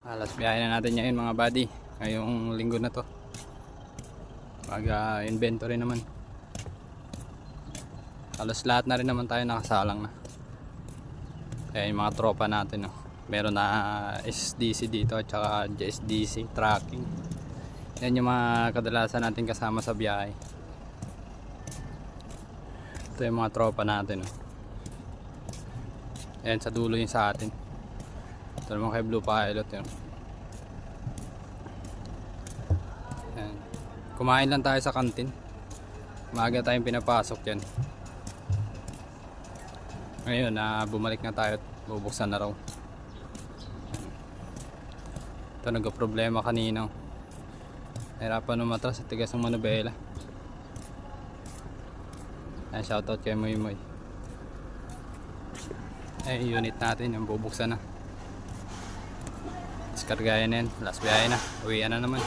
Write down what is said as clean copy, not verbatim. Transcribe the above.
Alas biyahe na natin ngayon mga buddy. Ngayong linggo na to. Mag-inventory naman. Halos lahat na rin naman tayo nakasalang na. Kaya yung mga tropa natin, no? Meron na SDC dito at saka JSDC tracking. Yan yung mga kadalasan natin kasama sa biyahe. Ito yung mga tropa natin, no? Yan sa dulo yung sa atin. Ito naman kay Blue Pilot yun. Yan. Kumain lang tayo sa kantin. Maaga tayong pinapasok yan. Ngayon bumalik na tayo at bubuksan na raw. Ito nagka-problema kanina. Hirapan umatras sa tigas ng manubela. Ayan, shoutout kay Moy Moy. Ay, unit natin yung bubuksan na. Diskargayan na yan. Last biyahe na. Uwian na naman.